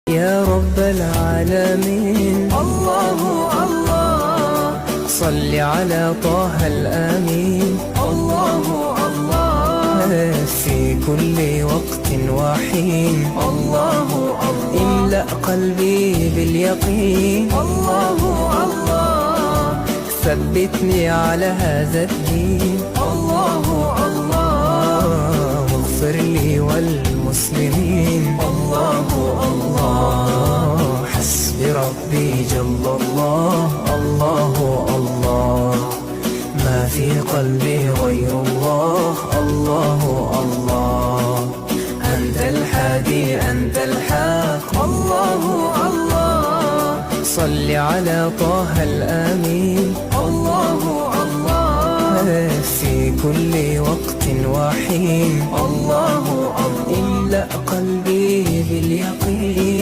يا رب العالمين. الله الله صل على طه الأمين. الله الله في كل وقت وحين. الله الله املأ قلبي باليقين. الله الله ثبتني على هذا الدين. الله الله واغفر لي والمسلمين. الله الله حسبي ربي جل الله. الله الله ما في قلبي غير الله. الله الله أنت الحادي أنت الحق. الله الله صل على طه الأمين. الله الله في كل وقت وحين. الله الله املأ قلبي باليقين.